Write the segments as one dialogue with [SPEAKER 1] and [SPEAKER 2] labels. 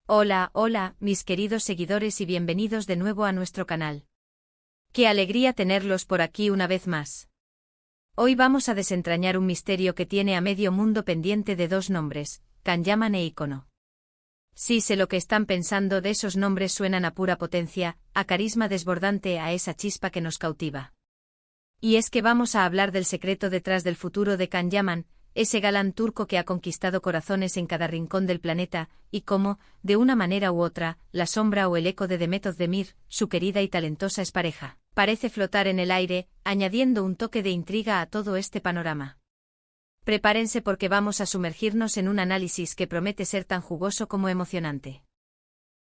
[SPEAKER 1] Hola, hola, mis queridos seguidores y bienvenidos de nuevo a nuestro canal. Qué alegría tenerlos por aquí una vez más. Hoy vamos a desentrañar un misterio que tiene a medio mundo pendiente de dos nombres, Kanyaman e Icono. Sí sé lo que están pensando, de esos nombres suenan a pura potencia, a carisma desbordante, a esa chispa que nos cautiva. Y es que vamos a hablar del secreto detrás del futuro de Kanyaman, ese galán turco que ha conquistado corazones en cada rincón del planeta, y cómo, de una manera u otra, la sombra o el eco de Demet Özdemir, su querida y talentosa expareja, parece flotar en el aire, añadiendo un toque de intriga a todo este panorama. Prepárense porque vamos a sumergirnos en un análisis que promete ser tan jugoso como emocionante.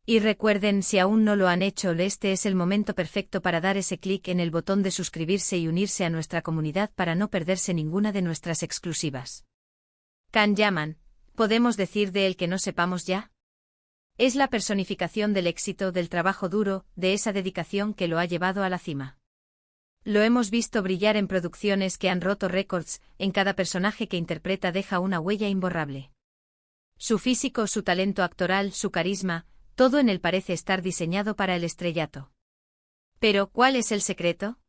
[SPEAKER 1] Y recuerden, si aún no lo han hecho, este es el momento perfecto para dar ese clic en el botón de suscribirse y unirse a nuestra comunidad para no perderse ninguna de nuestras exclusivas. Kanyaman, ¿podemos decir de él que no sepamos ya? Es la personificación del éxito, del trabajo duro, de esa dedicación que lo ha llevado a la cima. Lo hemos visto brillar en producciones que han roto récords, en cada personaje que interpreta deja una huella imborrable. Su físico, su talento actoral, su carisma, todo en él parece estar diseñado para el estrellato. Pero, ¿cuál es el secreto?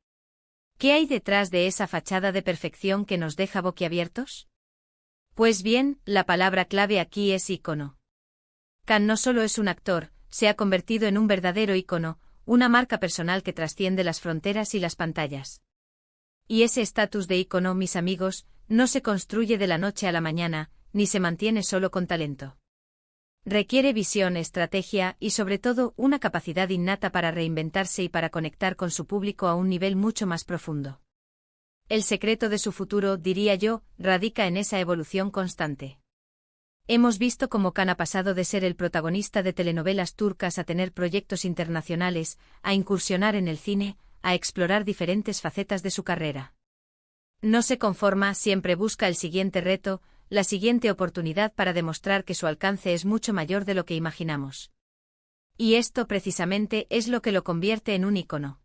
[SPEAKER 1] ¿Qué hay detrás de esa fachada de perfección que nos deja boquiabiertos? Pues bien, la palabra clave aquí es ícono. Kan no solo es un actor, se ha convertido en un verdadero ícono, una marca personal que trasciende las fronteras y las pantallas. Y ese estatus de ícono, mis amigos, no se construye de la noche a la mañana, ni se mantiene solo con talento. Requiere visión, estrategia y sobre todo una capacidad innata para reinventarse y para conectar con su público a un nivel mucho más profundo. El secreto de su futuro, diría yo, radica en esa evolución constante. Hemos visto cómo Kan ha pasado de ser el protagonista de telenovelas turcas a tener proyectos internacionales, a incursionar en el cine, a explorar diferentes facetas de su carrera. No se conforma, siempre busca el siguiente reto, la siguiente oportunidad para demostrar que su alcance es mucho mayor de lo que imaginamos. Y esto precisamente es lo que lo convierte en un ícono.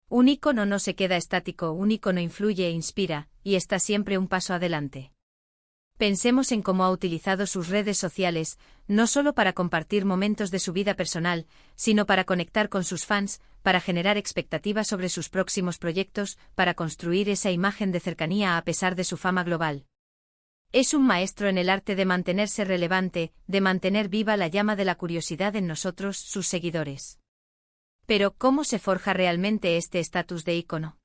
[SPEAKER 1] Un ícono no se queda estático, un ícono influye e inspira, y está siempre un paso adelante. Pensemos en cómo ha utilizado sus redes sociales, no solo para compartir momentos de su vida personal, sino para conectar con sus fans, para generar expectativas sobre sus próximos proyectos, para construir esa imagen de cercanía a pesar de su fama global. Es un maestro en el arte de mantenerse relevante, de mantener viva la llama de la curiosidad en nosotros, sus seguidores. Pero, ¿cómo se forja realmente este estatus de ícono?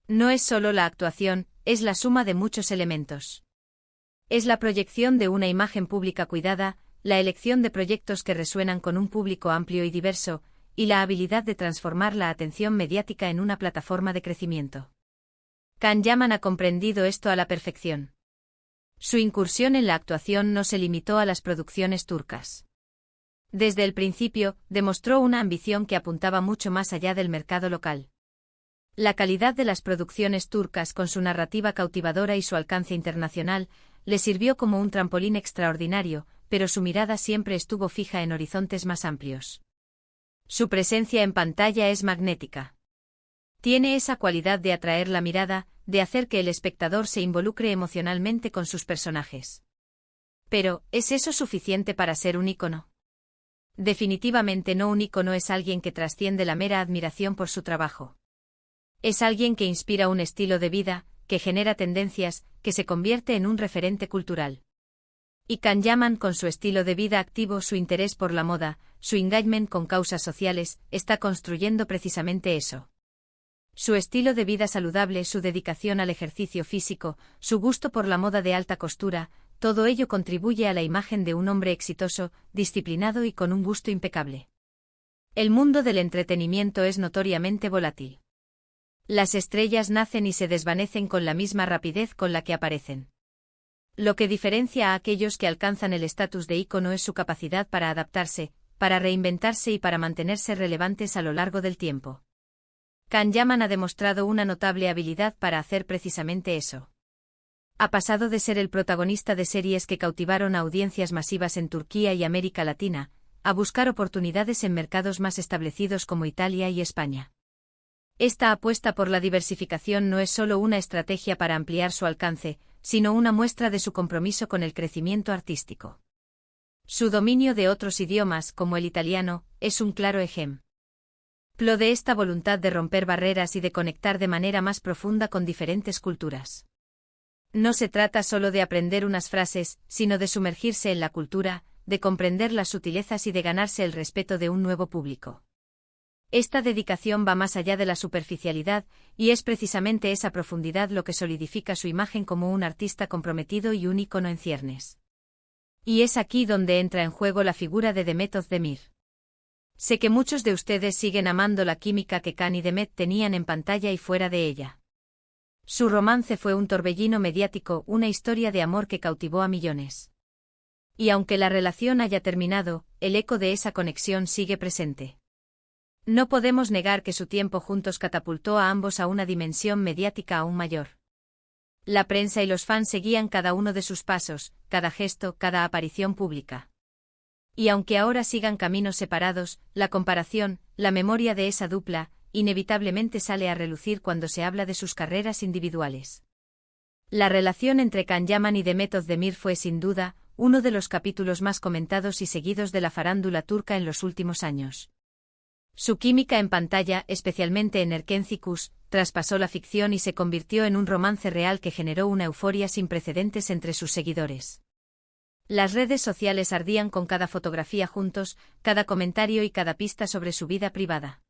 [SPEAKER 1] No es solo la actuación, es la suma de muchos elementos. Es la proyección de una imagen pública cuidada, la elección de proyectos que resuenan con un público amplio y diverso, y la habilidad de transformar la atención mediática en una plataforma de crecimiento. Kanyaman ha comprendido esto a la perfección. Su incursión en la actuación no se limitó a las producciones turcas. Desde el principio, demostró una ambición que apuntaba mucho más allá del mercado local. La calidad de las producciones turcas, con su narrativa cautivadora y su alcance internacional, le sirvió como un trampolín extraordinario, pero su mirada siempre estuvo fija en horizontes más amplios. Su presencia en pantalla es magnética. Tiene esa cualidad de atraer la mirada, de hacer que el espectador se involucre emocionalmente con sus personajes. Pero, ¿es eso suficiente para ser un ícono? Definitivamente no. Un ícono es alguien que trasciende la mera admiración por su trabajo. Es alguien que inspira un estilo de vida, que genera tendencias, que se convierte en un referente cultural. Y Kanyaman, con su estilo de vida activo, su interés por la moda, su engagement con causas sociales, está construyendo precisamente eso. Su estilo de vida saludable, su dedicación al ejercicio físico, su gusto por la moda de alta costura, todo ello contribuye a la imagen de un hombre exitoso, disciplinado y con un gusto impecable. El mundo del entretenimiento es notoriamente volátil. Las estrellas nacen y se desvanecen con la misma rapidez con la que aparecen. Lo que diferencia a aquellos que alcanzan el estatus de ícono es su capacidad para adaptarse, para reinventarse y para mantenerse relevantes a lo largo del tiempo. Kanyaman ha demostrado una notable habilidad para hacer precisamente eso. Ha pasado de ser el protagonista de series que cautivaron a audiencias masivas en Turquía y América Latina, a buscar oportunidades en mercados más establecidos como Italia y España. Esta apuesta por la diversificación no es solo una estrategia para ampliar su alcance, sino una muestra de su compromiso con el crecimiento artístico. Su dominio de otros idiomas, como el italiano, es un claro ejemplo de esta voluntad de romper barreras y de conectar de manera más profunda con diferentes culturas. No se trata solo de aprender unas frases, sino de sumergirse en la cultura, de comprender las sutilezas y de ganarse el respeto de un nuevo público. Esta dedicación va más allá de la superficialidad, y es precisamente esa profundidad lo que solidifica su imagen como un artista comprometido y un ícono en ciernes. Y es aquí donde entra en juego la figura de Demet Özdemir. Sé que muchos de ustedes siguen amando la química que Can y Demet tenían en pantalla y fuera de ella. Su romance fue un torbellino mediático, una historia de amor que cautivó a millones. Y aunque la relación haya terminado, el eco de esa conexión sigue presente. No podemos negar que su tiempo juntos catapultó a ambos a una dimensión mediática aún mayor. La prensa y los fans seguían cada uno de sus pasos, cada gesto, cada aparición pública. Y aunque ahora sigan caminos separados, la comparación, la memoria de esa dupla, inevitablemente sale a relucir cuando se habla de sus carreras individuales. La relación entre Can Yaman y Demet Özdemir fue sin duda uno de los capítulos más comentados y seguidos de la farándula turca en los últimos años. Su química en pantalla, especialmente en Erkenci, traspasó la ficción y se convirtió en un romance real que generó una euforia sin precedentes entre sus seguidores. Las redes sociales ardían con cada fotografía juntos, cada comentario y cada pista sobre su vida privada.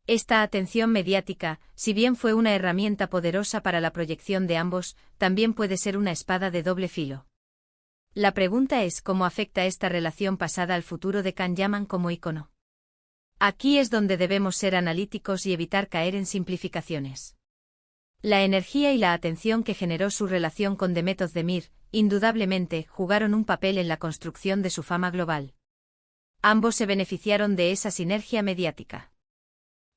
[SPEAKER 1] Esta atención mediática, si bien fue una herramienta poderosa para la proyección de ambos, también puede ser una espada de doble filo. La pregunta es cómo afecta esta relación pasada al futuro de Can Yaman como ícono. Aquí es donde debemos ser analíticos y evitar caer en simplificaciones. La energía y la atención que generó su relación con Demet Özdemir, indudablemente, jugaron un papel en la construcción de su fama global. Ambos se beneficiaron de esa sinergia mediática.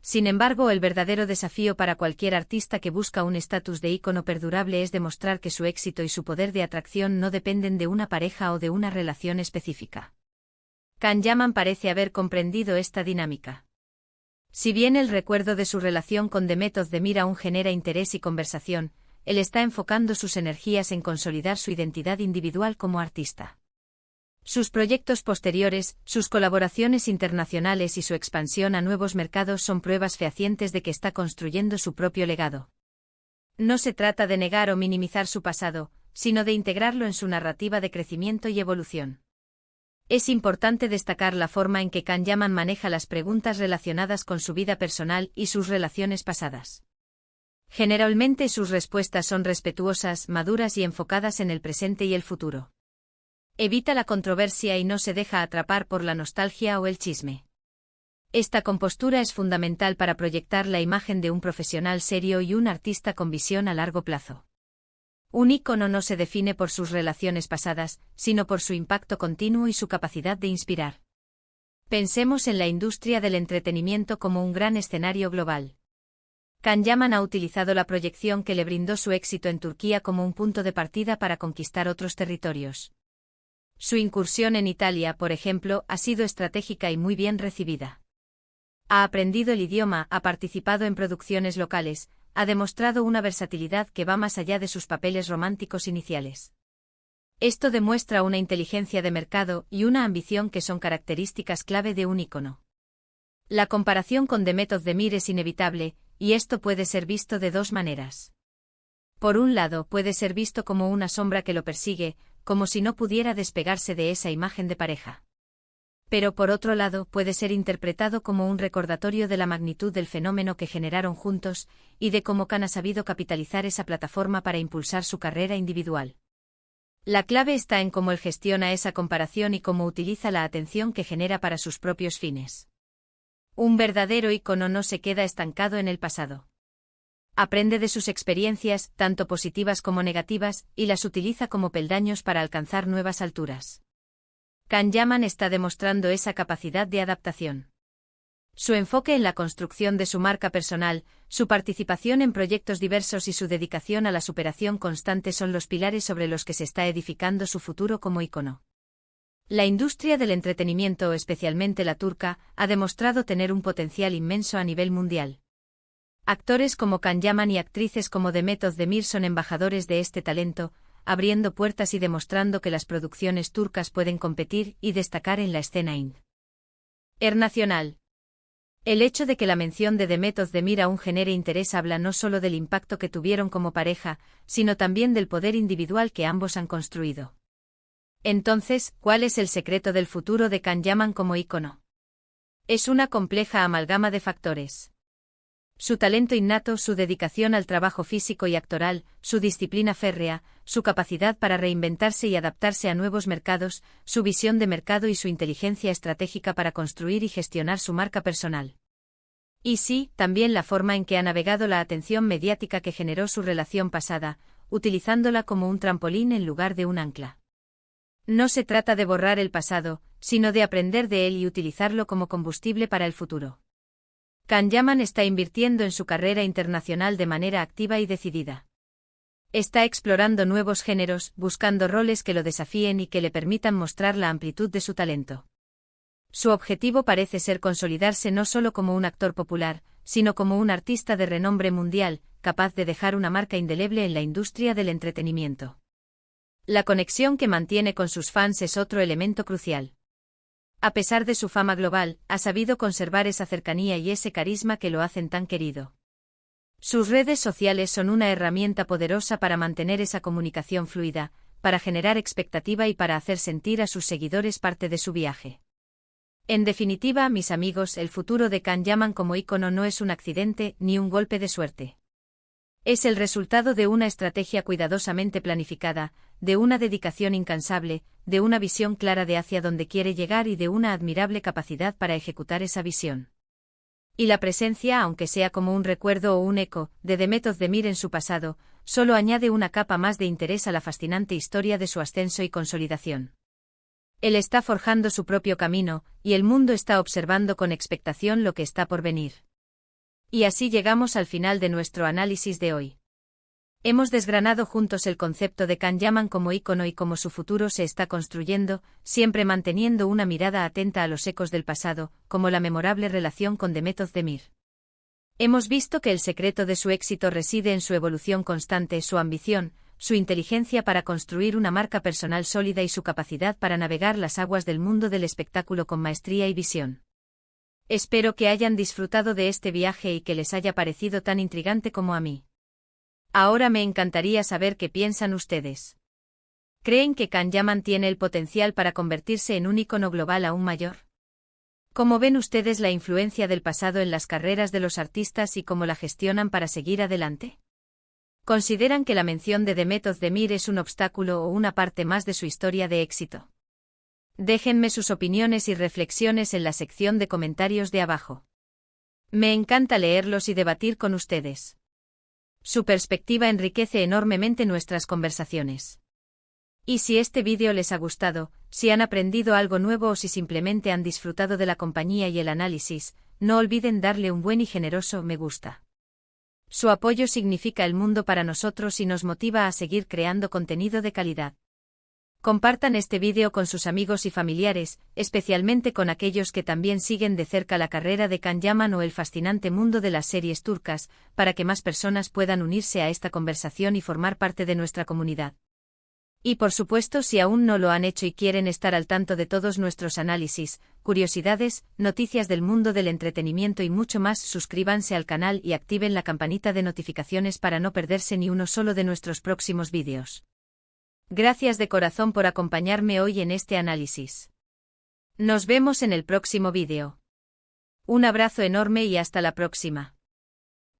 [SPEAKER 1] Sin embargo, el verdadero desafío para cualquier artista que busca un estatus de ícono perdurable es demostrar que su éxito y su poder de atracción no dependen de una pareja o de una relación específica. Can Yaman parece haber comprendido esta dinámica. Si bien el recuerdo de su relación con Demet Özdemir aún genera interés y conversación, él está enfocando sus energías en consolidar su identidad individual como artista. Sus proyectos posteriores, sus colaboraciones internacionales y su expansión a nuevos mercados son pruebas fehacientes de que está construyendo su propio legado. No se trata de negar o minimizar su pasado, sino de integrarlo en su narrativa de crecimiento y evolución. Es importante destacar la forma en que Can Yaman maneja las preguntas relacionadas con su vida personal y sus relaciones pasadas. Generalmente sus respuestas son respetuosas, maduras y enfocadas en el presente y el futuro. Evita la controversia y no se deja atrapar por la nostalgia o el chisme. Esta compostura es fundamental para proyectar la imagen de un profesional serio y un artista con visión a largo plazo. Un ícono no se define por sus relaciones pasadas, sino por su impacto continuo y su capacidad de inspirar. Pensemos en la industria del entretenimiento como un gran escenario global. Can Yaman ha utilizado la proyección que le brindó su éxito en Turquía como un punto de partida para conquistar otros territorios. Su incursión en Italia, por ejemplo, ha sido estratégica y muy bien recibida. Ha aprendido el idioma, ha participado en producciones locales, ha demostrado una versatilidad que va más allá de sus papeles románticos iniciales. Esto demuestra una inteligencia de mercado y una ambición que son características clave de un ícono. La comparación con Demet Özdemir es inevitable, y esto puede ser visto de dos maneras. Por un lado, puede ser visto como una sombra que lo persigue, como si no pudiera despegarse de esa imagen de pareja. Pero por otro lado, puede ser interpretado como un recordatorio de la magnitud del fenómeno que generaron juntos, y de cómo Can ha sabido capitalizar esa plataforma para impulsar su carrera individual. La clave está en cómo él gestiona esa comparación y cómo utiliza la atención que genera para sus propios fines. Un verdadero ícono no se queda estancado en el pasado. Aprende de sus experiencias, tanto positivas como negativas, y las utiliza como peldaños para alcanzar nuevas alturas. Can Yaman está demostrando esa capacidad de adaptación. Su enfoque en la construcción de su marca personal, su participación en proyectos diversos y su dedicación a la superación constante son los pilares sobre los que se está edificando su futuro como ícono. La industria del entretenimiento, especialmente la turca, ha demostrado tener un potencial inmenso a nivel mundial. Actores como Can Yaman y actrices como Demet Özdemir son embajadores de este talento, abriendo puertas y demostrando que las producciones turcas pueden competir y destacar en la escena internacional. El hecho de que la mención de Demet Özdemir aún genere interés habla no solo del impacto que tuvieron como pareja, sino también del poder individual que ambos han construido. Entonces, ¿cuál es el secreto del futuro de Can Yaman como ícono? Es una compleja amalgama de factores. Su talento innato, su dedicación al trabajo físico y actoral, su disciplina férrea, su capacidad para reinventarse y adaptarse a nuevos mercados, su visión de mercado y su inteligencia estratégica para construir y gestionar su marca personal. Y sí, también la forma en que ha navegado la atención mediática que generó su relación pasada, utilizándola como un trampolín en lugar de un ancla. No se trata de borrar el pasado, sino de aprender de él y utilizarlo como combustible para el futuro. Can Yaman está invirtiendo en su carrera internacional de manera activa y decidida. Está explorando nuevos géneros, buscando roles que lo desafíen y que le permitan mostrar la amplitud de su talento. Su objetivo parece ser consolidarse no solo como un actor popular, sino como un artista de renombre mundial, capaz de dejar una marca indeleble en la industria del entretenimiento. La conexión que mantiene con sus fans es otro elemento crucial. A pesar de su fama global, ha sabido conservar esa cercanía y ese carisma que lo hacen tan querido. Sus redes sociales son una herramienta poderosa para mantener esa comunicación fluida, para generar expectativa y para hacer sentir a sus seguidores parte de su viaje. En definitiva, mis amigos, el futuro de Can Yaman como ícono no es un accidente ni un golpe de suerte. Es el resultado de una estrategia cuidadosamente planificada, de una dedicación incansable, de una visión clara de hacia dónde quiere llegar y de una admirable capacidad para ejecutar esa visión. Y la presencia, aunque sea como un recuerdo o un eco, de Demet Özdemir en su pasado, solo añade una capa más de interés a la fascinante historia de su ascenso y consolidación. Él está forjando su propio camino, y el mundo está observando con expectación lo que está por venir. Y así llegamos al final de nuestro análisis de hoy. Hemos desgranado juntos el concepto de Can Yaman como ícono y cómo su futuro se está construyendo, siempre manteniendo una mirada atenta a los ecos del pasado, como la memorable relación con Demet Özdemir. Hemos visto que el secreto de su éxito reside en su evolución constante, su ambición, su inteligencia para construir una marca personal sólida y su capacidad para navegar las aguas del mundo del espectáculo con maestría y visión. Espero que hayan disfrutado de este viaje y que les haya parecido tan intrigante como a mí. Ahora me encantaría saber qué piensan ustedes. ¿Creen que Can Yaman tiene el potencial para convertirse en un ícono global aún mayor? ¿Cómo ven ustedes la influencia del pasado en las carreras de los artistas y cómo la gestionan para seguir adelante? ¿Consideran que la mención de Demet Özdemir es un obstáculo o una parte más de su historia de éxito? Déjenme sus opiniones y reflexiones en la sección de comentarios de abajo. Me encanta leerlos y debatir con ustedes. Su perspectiva enriquece enormemente nuestras conversaciones. Y si este vídeo les ha gustado, si han aprendido algo nuevo o si simplemente han disfrutado de la compañía y el análisis, no olviden darle un buen y generoso me gusta. Su apoyo significa el mundo para nosotros y nos motiva a seguir creando contenido de calidad. Compartan este vídeo con sus amigos y familiares, especialmente con aquellos que también siguen de cerca la carrera de Can Yaman o el fascinante mundo de las series turcas, para que más personas puedan unirse a esta conversación y formar parte de nuestra comunidad. Y por supuesto, si aún no lo han hecho y quieren estar al tanto de todos nuestros análisis, curiosidades, noticias del mundo del entretenimiento y mucho más, suscríbanse al canal y activen la campanita de notificaciones para no perderse ni uno solo de nuestros próximos vídeos. Gracias de corazón por acompañarme hoy en este análisis. Nos vemos en el próximo vídeo. Un abrazo enorme y hasta la próxima.